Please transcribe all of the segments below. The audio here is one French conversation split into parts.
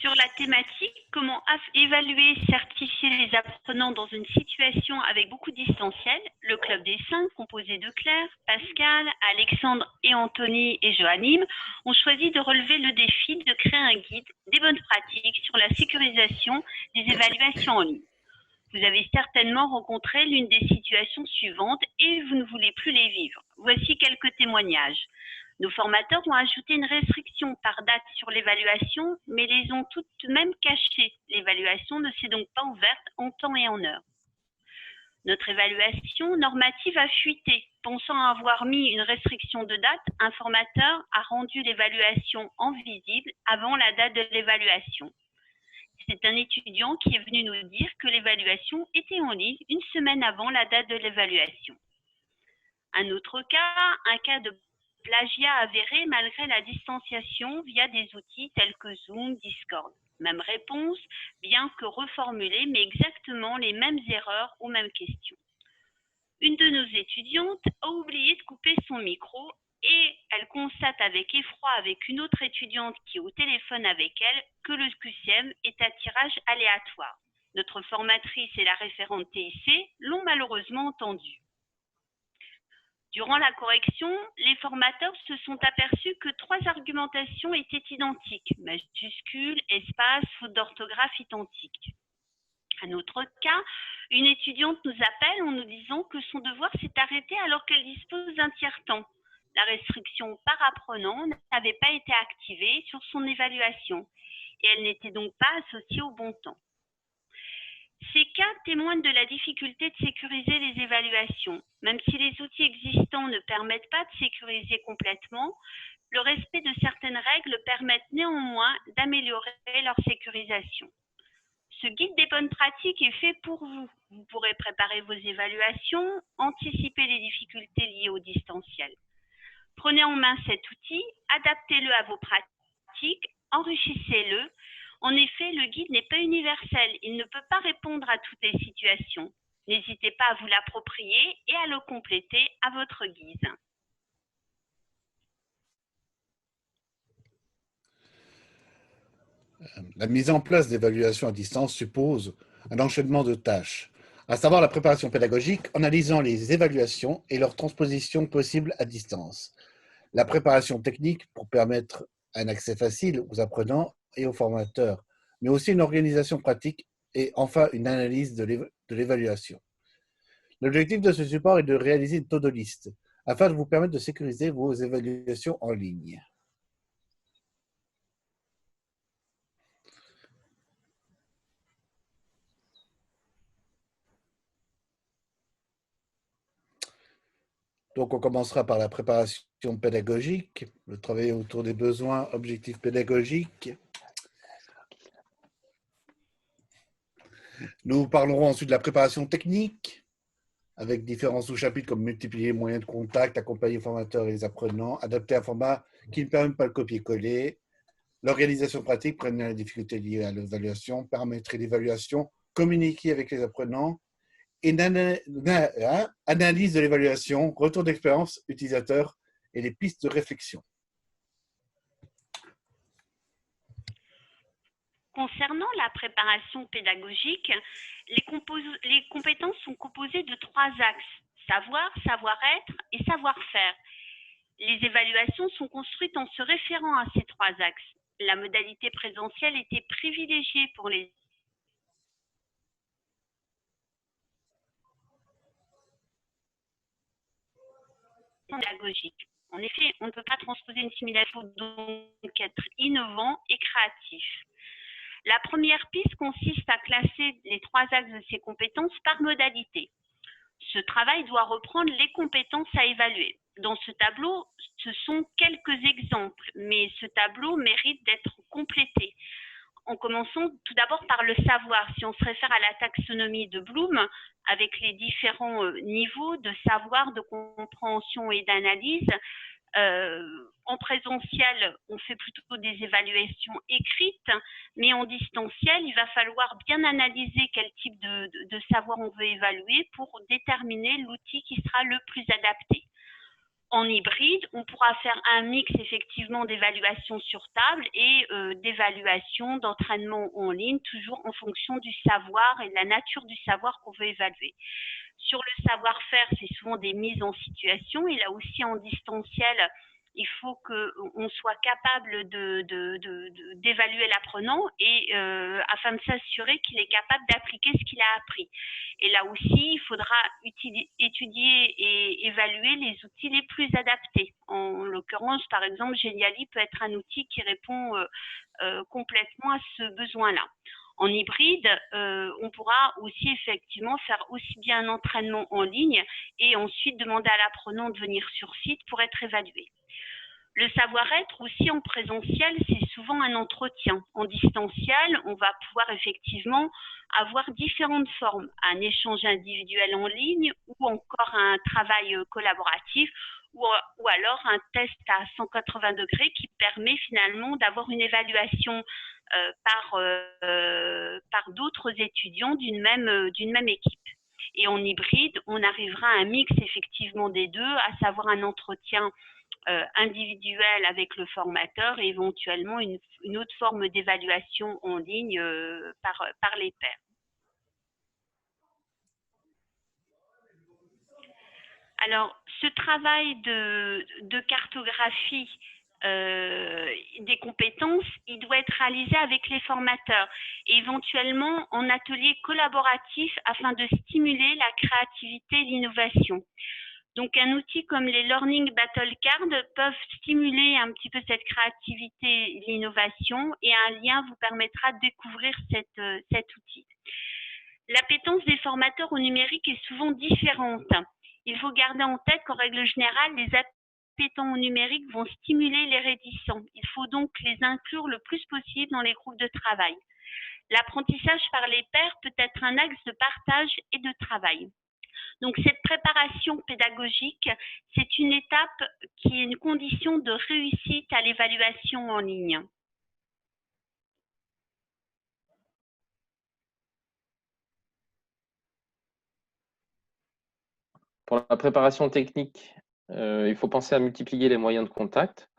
sur la thématique « Comment évaluer et certifier les apprenants dans une situation avec beaucoup de distanciel », le Club des 5, composé de Claire, Pascal, Alexandre et Anthony et Joannim, ont choisi de relever le défi de créer un guide des bonnes pratiques sur la sécurisation des évaluations en ligne. Vous avez certainement rencontré l'une des situations suivantes et vous ne voulez plus les vivre. Voici quelques témoignages. Nos formateurs ont ajouté une restriction par date sur l'évaluation, mais les ont toutes de même cachées. L'évaluation ne s'est donc pas ouverte en temps et en heure. Notre évaluation normative a fuité. Pensant avoir mis une restriction de date, un formateur a rendu l'évaluation en visible avant la date de l'évaluation. C'est un étudiant qui est venu nous dire que l'évaluation était en ligne une semaine avant la date de l'évaluation. Un autre cas, un cas de plagiat avéré malgré la distanciation via des outils tels que Zoom, Discord. Même réponse, bien que reformulée, mais exactement les mêmes erreurs aux mêmes questions. Une de nos étudiantes a oublié de couper son micro et elle constate avec effroi avec une autre étudiante qui est au téléphone avec elle que le QCM est à tirage aléatoire. Notre formatrice et la référente TIC l'ont malheureusement entendu. Durant la correction, les formateurs se sont aperçus que 3 argumentations étaient identiques, majuscules, espace, faute d'orthographe identique. Un autre cas, une étudiante nous appelle en nous disant que son devoir s'est arrêté alors qu'elle dispose d'un tiers-temps. La restriction par apprenant n'avait pas été activée sur son évaluation et elle n'était donc pas associée au bon temps. Ces cas témoignent de la difficulté de sécuriser les évaluations. Même si les outils existants ne permettent pas de sécuriser complètement, le respect de certaines règles permet néanmoins d'améliorer leur sécurisation. Ce guide des bonnes pratiques est fait pour vous. Vous pourrez préparer vos évaluations, anticiper les difficultés liées au distanciel. Prenez en main cet outil, adaptez-le à vos pratiques, enrichissez-le. En effet, le guide n'est pas universel, il ne peut pas répondre à toutes les situations. N'hésitez pas à vous l'approprier et à le compléter à votre guise. La mise en place d'évaluations à distance suppose un enchaînement de tâches, à savoir la préparation pédagogique en analysant les évaluations et leur transposition possible à distance, la préparation technique pour permettre un accès facile aux apprenants et aux formateurs, mais aussi une organisation pratique et enfin une analyse de l'évaluation. L'objectif de ce support est de réaliser une to-do list afin de vous permettre de sécuriser vos évaluations en ligne. Donc, on commencera par la préparation pédagogique, le travail autour des besoins, objectifs pédagogiques. Nous parlerons ensuite de la préparation technique, avec différents sous-chapitres comme multiplier les moyens de contact, accompagner les formateurs et les apprenants, adapter un format qui ne permet pas le copier-coller, l'organisation pratique, prévenir les difficultés liées à l'évaluation, permettre l'évaluation, communiquer avec les apprenants, et analyse de l'évaluation, retour d'expérience utilisateur et les pistes de réflexion. Concernant la préparation pédagogique, les compétences sont composées de 3 axes, savoir, savoir-être et savoir-faire. Les évaluations sont construites en se référant à ces 3 axes. La modalité présentielle était privilégiée pour les pédagogiques. En effet, on ne peut pas transposer une simulation, donc être innovant et créatif. La première piste consiste à classer les 3 axes de ces compétences par modalité. Ce travail doit reprendre les compétences à évaluer. Dans ce tableau, ce sont quelques exemples, mais ce tableau mérite d'être complété. En commençant tout d'abord par le savoir. Si on se réfère à la taxonomie de Bloom, avec les différents niveaux de savoir, de compréhension et d'analyse, en présentiel, on fait plutôt des évaluations écrites, mais en distanciel, il va falloir bien analyser quel type de savoir on veut évaluer pour déterminer l'outil qui sera le plus adapté. En hybride, on pourra faire un mix effectivement d'évaluation sur table et d'évaluation d'entraînement en ligne, toujours en fonction du savoir et de la nature du savoir qu'on veut évaluer. Sur le savoir-faire, c'est souvent des mises en situation, et là aussi en distanciel, il faut qu'on soit capable d'évaluer l'apprenant et afin de s'assurer qu'il est capable d'appliquer ce qu'il a appris. Et là aussi, il faudra étudier et évaluer les outils les plus adaptés. En l'occurrence, par exemple, Geniali peut être un outil qui répond complètement à ce besoin-là. En hybride, on pourra aussi effectivement faire aussi bien un entraînement en ligne et ensuite demander à l'apprenant de venir sur site pour être évalué. Le savoir-être aussi en présentiel, c'est souvent un entretien. En distanciel, on va pouvoir effectivement avoir différentes formes, un échange individuel en ligne ou encore un travail collaboratif ou alors un test à 180 degrés qui permet finalement d'avoir une évaluation par d'autres étudiants d'une même équipe. Et en hybride, on arrivera à un mix effectivement des deux, à savoir un entretien individuel avec le formateur et éventuellement une autre forme d'évaluation en ligne par les pairs. Alors, ce travail de cartographie des compétences, il doit être réalisé avec les formateurs et éventuellement en atelier collaboratif afin de stimuler la créativité et l'innovation. Donc, un outil comme les Learning Battle Cards peuvent stimuler un petit peu cette créativité et l'innovation, et un lien vous permettra de découvrir cet outil. L'appétence des formateurs au numérique est souvent différente. Il faut garder en tête qu'en règle générale, les appétents au numérique vont stimuler les réticents. Il faut donc les inclure le plus possible dans les groupes de travail. L'apprentissage par les pairs peut être un axe de partage et de travail. Donc, cette préparation pédagogique, c'est une étape qui est une condition de réussite à l'évaluation en ligne. Pour la préparation technique, il faut penser à multiplier les moyens de contact.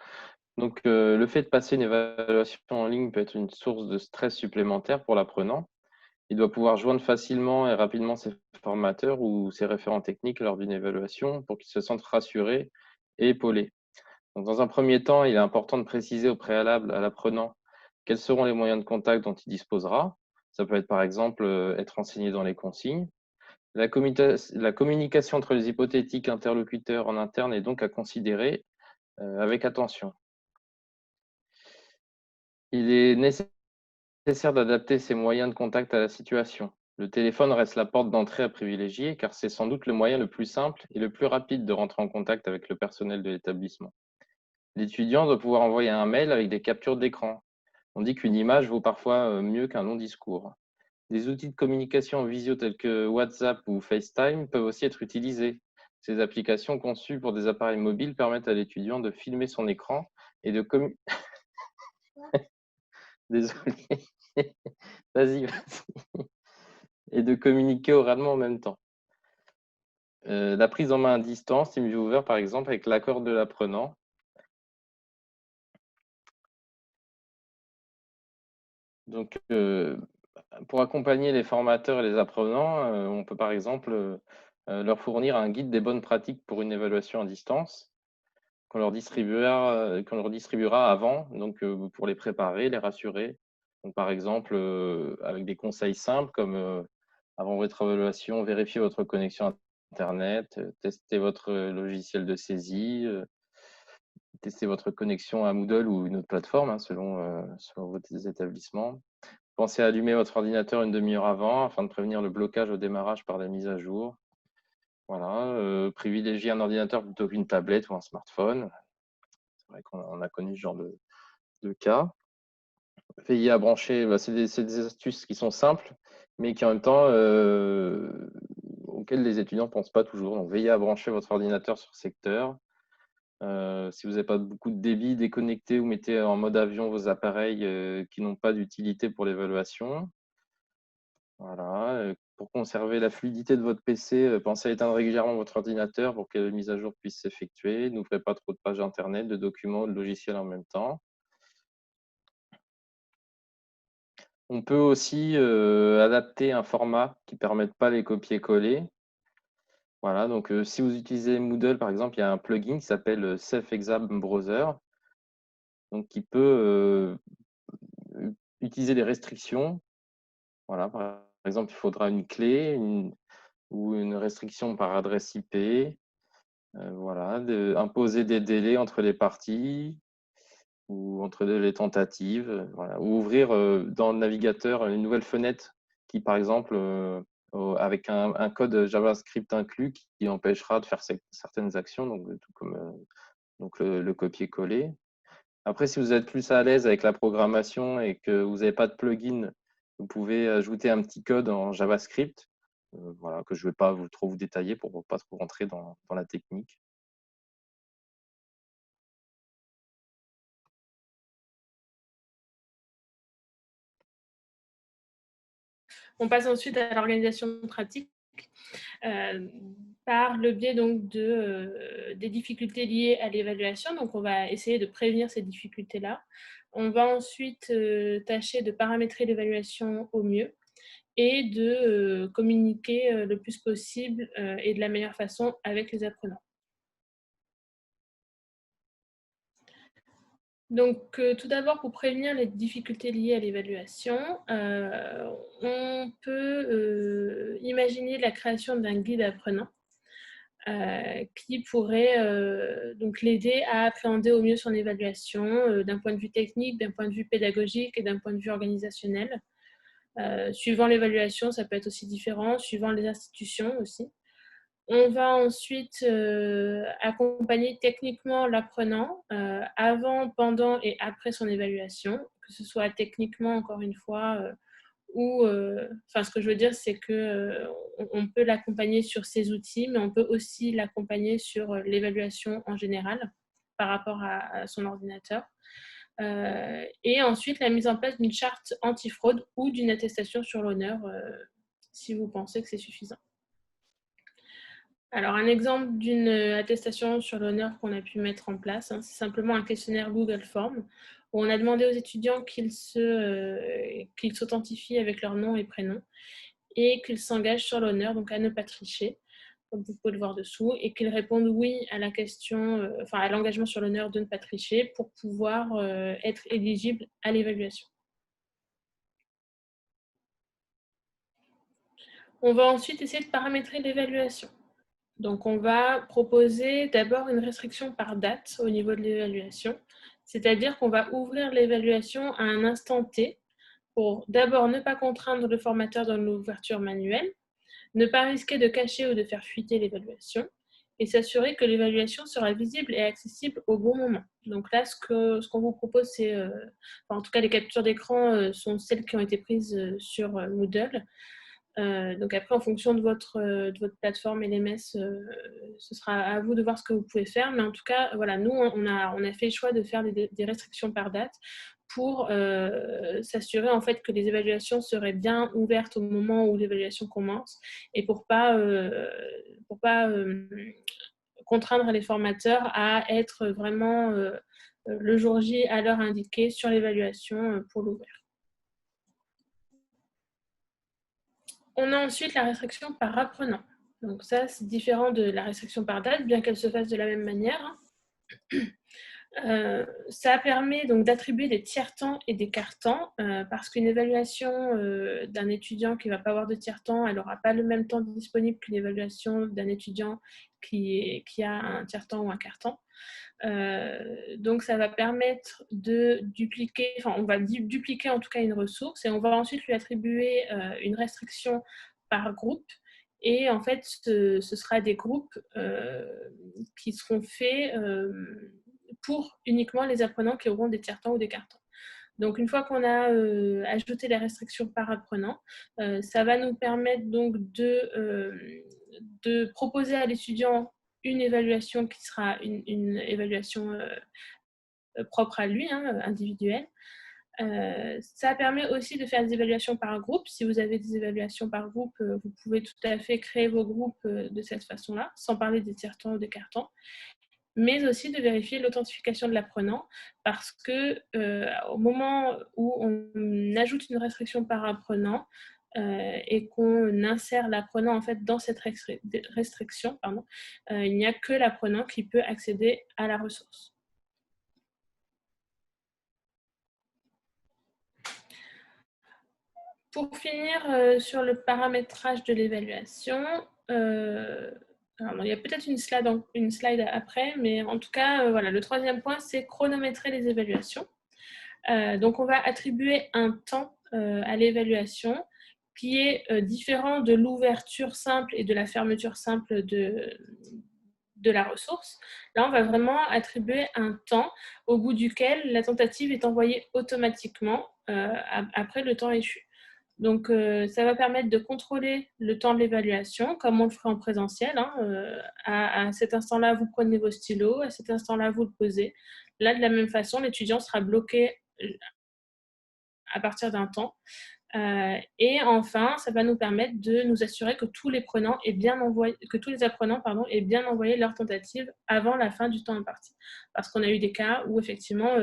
Donc, le fait de passer une évaluation en ligne peut être une source de stress supplémentaire pour l'apprenant. Il doit pouvoir joindre facilement et rapidement ses formateurs ou ses référents techniques lors d'une évaluation pour qu'il se sente rassuré et épaulé. Donc, dans un premier temps, il est important de préciser au préalable à l'apprenant quels seront les moyens de contact dont il disposera. Ça peut être par exemple être renseigné dans les consignes. La communication entre les hypothétiques interlocuteurs en interne est donc à considérer avec attention. Il est nécessaire d'adapter ces moyens de contact à la situation. Le téléphone reste la porte d'entrée à privilégier car c'est sans doute le moyen le plus simple et le plus rapide de rentrer en contact avec le personnel de l'établissement. L'étudiant doit pouvoir envoyer un mail avec des captures d'écran. On dit qu'une image vaut parfois mieux qu'un long discours. Des outils de communication en visio tels que WhatsApp ou FaceTime peuvent aussi être utilisés. Ces applications conçues pour des appareils mobiles permettent à l'étudiant de filmer son écran et de Désolé. Vas-y. Et de communiquer oralement en même temps. La prise en main à distance, TeamViewer par exemple, avec l'accord de l'apprenant. Donc, pour accompagner les formateurs et les apprenants, on peut par exemple leur fournir un guide des bonnes pratiques pour une évaluation à distance qu'on leur distribuera avant, donc pour les préparer, les rassurer. Donc, par exemple, avec des conseils simples comme avant votre évaluation, vérifiez votre connexion Internet, testez votre logiciel de saisie, testez votre connexion à Moodle ou une autre plateforme selon vos établissements. Pensez à allumer votre ordinateur une demi-heure avant afin de prévenir le blocage au démarrage par des mises à jour. Voilà, privilégiez un ordinateur plutôt qu'une tablette ou un smartphone. C'est vrai qu'on a connu ce genre de cas. Veillez à brancher, c'est des astuces qui sont simples, mais qui en même temps, auxquelles les étudiants ne pensent pas toujours. Donc, veillez à brancher votre ordinateur sur secteur. Si vous n'avez pas beaucoup de débit, déconnectez ou mettez en mode avion vos appareils qui n'ont pas d'utilité pour l'évaluation. Voilà. pour conserver la fluidité de votre PC, pensez à éteindre régulièrement votre ordinateur pour que les mises à jour puissent s'effectuer. N'ouvrez pas trop de pages internet, de documents, de logiciels en même temps. On peut aussi adapter un format qui ne permette pas les copier-coller. Voilà, donc si vous utilisez Moodle, par exemple, il y a un plugin qui s'appelle Self Exam Browser, donc qui peut utiliser des restrictions. Voilà, par exemple, il faudra une clé ou une restriction par adresse IP. Voilà, imposer des délais entre les parties ou entre les tentatives. Voilà. Ou ouvrir dans le navigateur une nouvelle fenêtre qui, par exemple, avec un code JavaScript inclus qui empêchera de faire certaines actions, donc tout comme donc le copier-coller. Après, si vous êtes plus à l'aise avec la programmation et que vous n'avez pas de plugin, vous pouvez ajouter un petit code en JavaScript, voilà, que je ne vais pas trop vous détailler pour ne pas trop rentrer dans la technique. On passe ensuite à l'organisation pratique par le biais donc des difficultés liées à l'évaluation. Donc, on va essayer de prévenir ces difficultés-là. On va ensuite tâcher de paramétrer l'évaluation au mieux et de communiquer le plus possible et de la meilleure façon avec les apprenants. Donc, tout d'abord, pour prévenir les difficultés liées à l'évaluation, on peut imaginer la création d'un guide apprenant qui pourrait donc l'aider à appréhender au mieux son évaluation d'un point de vue technique, d'un point de vue pédagogique et d'un point de vue organisationnel. Suivant l'évaluation, ça peut être aussi différent, suivant les institutions aussi. On va ensuite accompagner techniquement l'apprenant avant, pendant et après son évaluation, que ce soit techniquement, encore une fois, ou, enfin, ce que je veux dire, c'est qu'on peut l'accompagner sur ses outils, mais on peut aussi l'accompagner sur l'évaluation en général par rapport à son ordinateur. Et ensuite, la mise en place d'une charte antifraude ou d'une attestation sur l'honneur, si vous pensez que c'est suffisant. Alors, un exemple d'une attestation sur l'honneur qu'on a pu mettre en place, c'est simplement un questionnaire Google Form où on a demandé aux étudiants qu'ils s'authentifient avec leur nom et prénom et qu'ils s'engagent sur l'honneur, donc à ne pas tricher, comme vous pouvez le voir dessous, et qu'ils répondent oui à la question, à l'engagement sur l'honneur de ne pas tricher pour pouvoir être éligibles à l'évaluation. On va ensuite essayer de paramétrer l'évaluation. Donc, on va proposer d'abord une restriction par date au niveau de l'évaluation, c'est-à-dire qu'on va ouvrir l'évaluation à un instant T pour d'abord ne pas contraindre le formateur dans l'ouverture manuelle, ne pas risquer de cacher ou de faire fuiter l'évaluation et s'assurer que l'évaluation sera visible et accessible au bon moment. Donc là, ce qu'on vous propose, c'est, en tout cas les captures d'écran sont celles qui ont été prises sur Moodle. Donc après, en fonction de votre plateforme LMS, ce sera à vous de voir ce que vous pouvez faire. Mais en tout cas, voilà, nous, on a fait le choix de faire des restrictions par date pour s'assurer en fait que les évaluations seraient bien ouvertes au moment où l'évaluation commence et pour pas contraindre les formateurs à être vraiment le jour J à l'heure indiquée sur l'évaluation pour l'ouvrir. On a ensuite la restriction par apprenant. Donc ça, c'est différent de la restriction par date, bien qu'elle se fasse de la même manière. Ça permet donc d'attribuer des tiers-temps et des quart-temps, parce qu'une évaluation d'un étudiant qui ne va pas avoir de tiers-temps, elle n'aura pas le même temps disponible qu'une évaluation d'un étudiant qui a un tiers-temps ou un quart-temps. Donc ça va permettre de dupliquer, on va dupliquer en tout cas une ressource et on va ensuite lui attribuer une restriction par groupe et en fait ce sera des groupes qui seront faits pour uniquement les apprenants qui auront des tiers-temps ou des quart-temps. Donc, une fois qu'on a ajouté les restrictions par apprenant, ça va nous permettre donc de proposer à l'étudiant une évaluation qui sera une évaluation propre à lui, individuelle, Ça permet aussi de faire des évaluations par groupe. Si vous avez des évaluations par groupe, vous pouvez tout à fait créer vos groupes de cette façon-là, sans parler des tiers-temps ou des quarts-temps, mais aussi de vérifier l'authentification de l'apprenant, parce que au moment où on ajoute une restriction par apprenant et qu'on insère l'apprenant en fait dans cette restriction, il n'y a que l'apprenant qui peut accéder à la ressource. Pour finir sur le paramétrage de l'évaluation, il y a peut-être une slide après, mais en tout cas, voilà, le troisième point, c'est chronométrer les évaluations. Donc, on va attribuer un temps à l'évaluation qui est différent de l'ouverture simple et de la fermeture simple de la ressource. Là, on va vraiment attribuer un temps au bout duquel la tentative est envoyée automatiquement après le temps échu. Donc, ça va permettre de contrôler le temps de l'évaluation, comme on le ferait en présentiel. À cet instant-là, vous prenez vos stylos, à cet instant-là, vous le posez. Là, de la même façon, l'étudiant sera bloqué à partir d'un temps. Et enfin, ça va nous permettre de nous assurer que tous les apprenants aient bien envoyé leur tentative avant la fin du temps imparti. Parce qu'on a eu des cas où effectivement,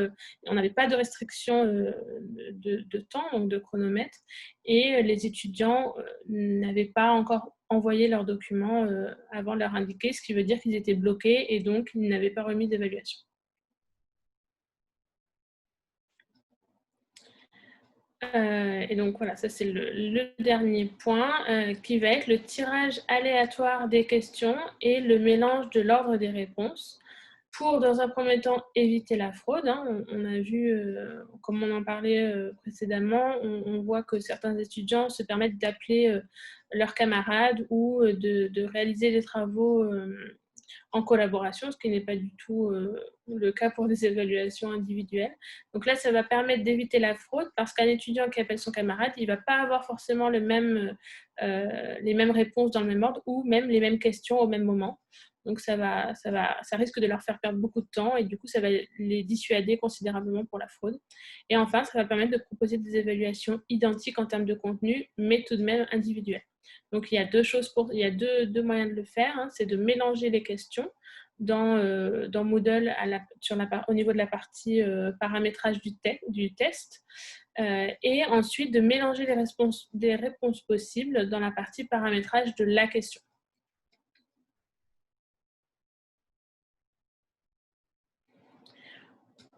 on n'avait pas de restriction de temps, donc de chronomètre, et les étudiants n'avaient pas encore envoyé leurs documents avant de leur indiquer, ce qui veut dire qu'ils étaient bloqués et donc ils n'avaient pas remis d'évaluation. Et donc voilà, ça c'est le dernier point qui va être le tirage aléatoire des questions et le mélange de l'ordre des réponses pour, dans un premier temps, éviter la fraude. On a vu, comme on en parlait précédemment, on voit que certains étudiants se permettent d'appeler leurs camarades ou de réaliser des travaux en collaboration, ce qui n'est pas du tout le cas pour des évaluations individuelles. Donc là, ça va permettre d'éviter la fraude parce qu'un étudiant qui appelle son camarade, il ne va pas avoir forcément les mêmes réponses dans le même ordre ou même les mêmes questions au même moment. Donc ça risque de leur faire perdre beaucoup de temps et du coup, ça va les dissuader considérablement pour la fraude. Et enfin, ça va permettre de proposer des évaluations identiques en termes de contenu, mais tout de même individuelles. Donc, il y a deux moyens de le faire. C'est de mélanger les questions dans Moodle au niveau de la partie paramétrage du test et ensuite de mélanger des réponses possibles dans la partie paramétrage de la question.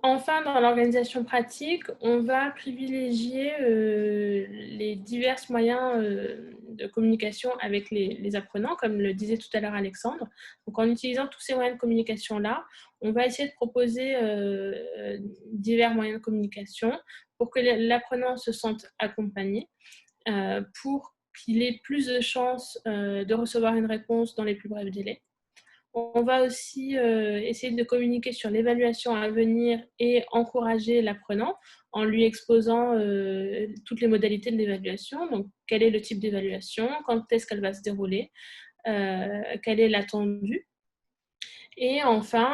Enfin, dans l'organisation pratique, on va privilégier les divers moyens de communication avec les apprenants, comme le disait tout à l'heure Alexandre. Donc, en utilisant tous ces moyens de communication-là, on va essayer de proposer divers moyens de communication pour que l'apprenant se sente accompagné, pour qu'il ait plus de chances de recevoir une réponse dans les plus brefs délais. On va aussi essayer de communiquer sur l'évaluation à venir et encourager l'apprenant en lui exposant toutes les modalités de l'évaluation. Donc, quel est le type d'évaluation, quand est-ce qu'elle va se dérouler, quel est l'attendu. Et enfin,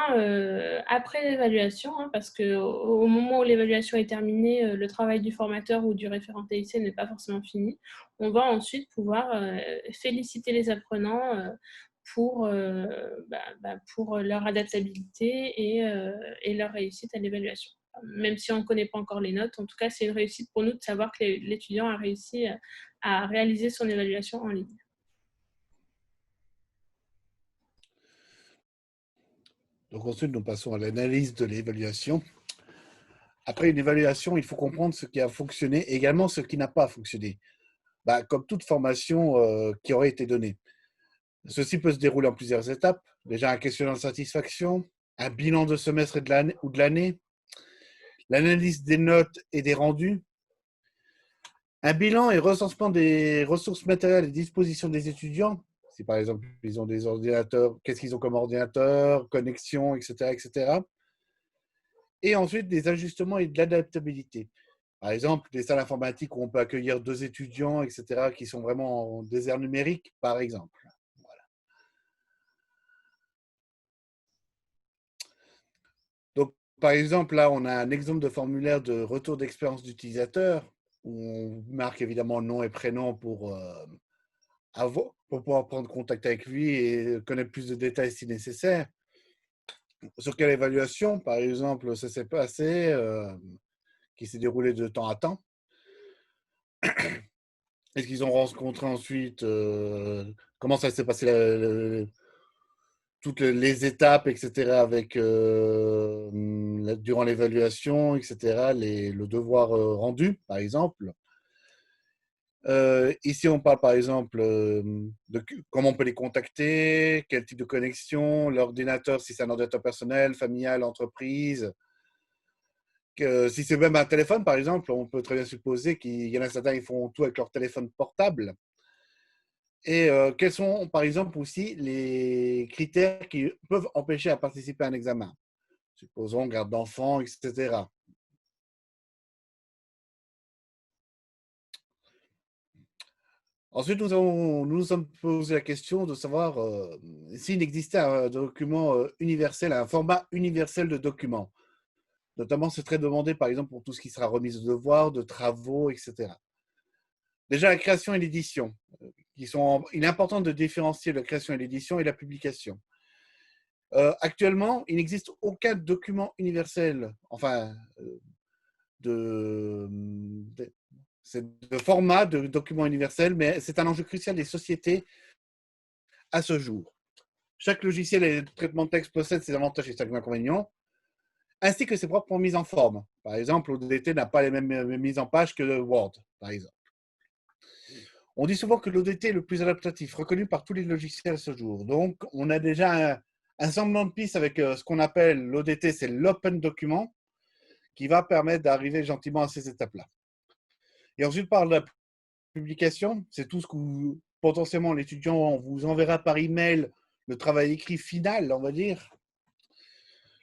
après l'évaluation, parce qu'au moment où l'évaluation est terminée, le travail du formateur ou du référent TIC n'est pas forcément fini, on va ensuite pouvoir féliciter les apprenants pour leur adaptabilité et leur réussite à l'évaluation. Même si on ne connaît pas encore les notes, en tout cas, c'est une réussite pour nous de savoir que l'étudiant a réussi à réaliser son évaluation en ligne. Donc ensuite, nous passons à l'analyse de l'évaluation. Après une évaluation, il faut comprendre ce qui a fonctionné et également ce qui n'a pas fonctionné. Comme toute formation qui aurait été donnée. Ceci peut se dérouler en plusieurs étapes. Déjà, un questionnaire de satisfaction, un bilan de semestre ou de l'année, l'analyse des notes et des rendus, un bilan et recensement des ressources matérielles et dispositions des étudiants. Si par exemple, ils ont des ordinateurs, qu'est-ce qu'ils ont comme ordinateur, connexion, etc., etc. Et ensuite, des ajustements et de l'adaptabilité. Par exemple, des salles informatiques où on peut accueillir 2 étudiants, etc., qui sont vraiment en désert numérique, par exemple. Voilà. Donc, par exemple, là, on a un exemple de formulaire de retour d'expérience d'utilisateur où on marque évidemment nom et prénom pour pouvoir prendre contact avec lui et connaître plus de détails si nécessaire. Sur quelle évaluation, par exemple, ça s'est passé, qui s'est déroulé de temps à temps? Est-ce qu'ils ont rencontré ensuite, comment ça s'est passé, toutes les étapes, etc., avec, durant l'évaluation, etc., le devoir rendu, par exemple? Ici, on parle par exemple de comment on peut les contacter, quel type de connexion, l'ordinateur, si c'est un ordinateur personnel, familial, entreprise. Si c'est même un téléphone, par exemple, on peut très bien supposer qu'il y en a certains qui font tout avec leur téléphone portable. Et quels sont, par exemple, aussi les critères qui peuvent empêcher à participer à un examen? Supposons garde d'enfants, etc. Ensuite, nous nous sommes posé la question de savoir s'il existait un document universel, un format universel de document. Notamment, c'est très demandé, par exemple, pour tout ce qui sera remise de devoirs, de travaux, etc. Déjà, la création et l'édition. Il est important de différencier la création et l'édition et la publication. Actuellement, il n'existe aucun document universel, enfin, c'est de format de document universel, mais c'est un enjeu crucial des sociétés à ce jour. Chaque logiciel et traitement de texte possède ses avantages et ses inconvénients, ainsi que ses propres mises en forme. Par exemple, l'ODT n'a pas les mêmes mises en page que le Word, par exemple. On dit souvent que l'ODT est le plus adaptatif, reconnu par tous les logiciels à ce jour. Donc, on a déjà un semblant de piste avec ce qu'on appelle l'ODT, c'est l'Open Document, qui va permettre d'arriver gentiment à ces étapes-là. Et ensuite, par la publication, c'est tout ce que potentiellement l'étudiant vous enverra par email le travail écrit final, on va dire.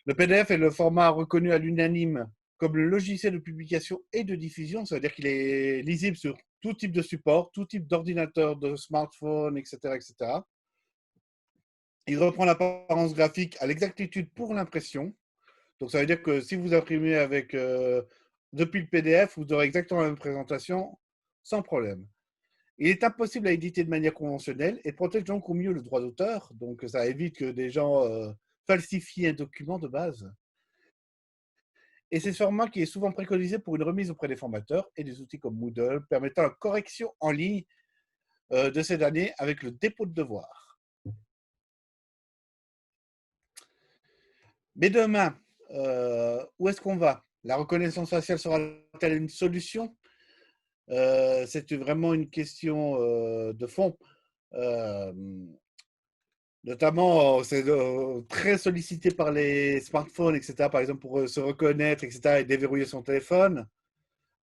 Le PDF est le format reconnu à l'unanime comme le logiciel de publication et de diffusion. Ça veut dire qu'il est lisible sur tout type de support, tout type d'ordinateur, de smartphone, etc., etc. Il reprend l'apparence graphique à l'exactitude pour l'impression. Donc, ça veut dire que si vous imprimez avec, depuis le PDF, vous aurez exactement la même présentation sans problème. Il est impossible à éditer de manière conventionnelle et protège donc au mieux le droit d'auteur. Donc, ça évite que des gens falsifient un document de base. Et c'est ce format qui est souvent préconisé pour une remise auprès des formateurs et des outils comme Moodle permettant la correction en ligne de ces derniers avec le dépôt de devoirs. Mais demain, où est-ce qu'on va? La reconnaissance faciale sera-t-elle une solution? C'est vraiment une question de fond. Notamment, c'est très sollicité par les smartphones, etc., par exemple, pour se reconnaître, etc., et déverrouiller son téléphone.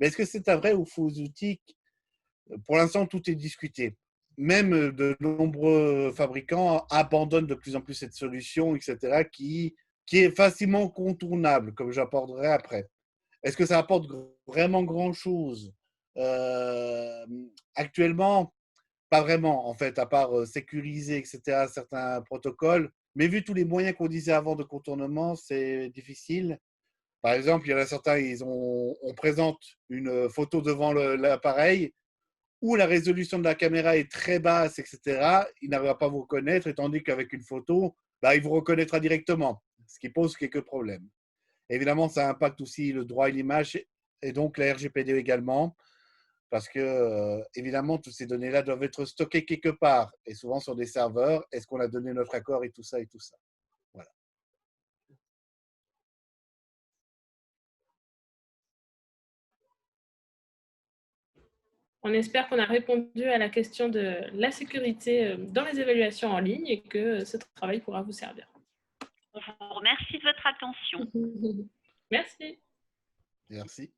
Mais est-ce que c'est un vrai ou faux outil? Pour l'instant, tout est discuté. Même de nombreux fabricants abandonnent de plus en plus cette solution, etc., qui est facilement contournable, comme j'apporterai après. Est-ce que ça apporte vraiment grand-chose? Actuellement, pas vraiment, en fait, à part sécuriser, etc., certains protocoles. Mais vu tous les moyens qu'on disait avant de contournement, c'est difficile. Par exemple, il y en a certains, on présente une photo devant l'appareil où la résolution de la caméra est très basse, etc. Il n'arrivera pas à vous reconnaître, et tandis qu'avec une photo, bah, il vous reconnaîtra directement, ce qui pose quelques problèmes. Évidemment, ça impacte aussi le droit à l'image et donc la RGPD également, parce que, évidemment, toutes ces données-là doivent être stockées quelque part, et souvent sur des serveurs. Est-ce qu'on a donné notre accord et tout ça et tout ça? Voilà. On espère qu'on a répondu à la question de la sécurité dans les évaluations en ligne et que ce travail pourra vous servir. On vous remercie de votre attention. Merci. Merci.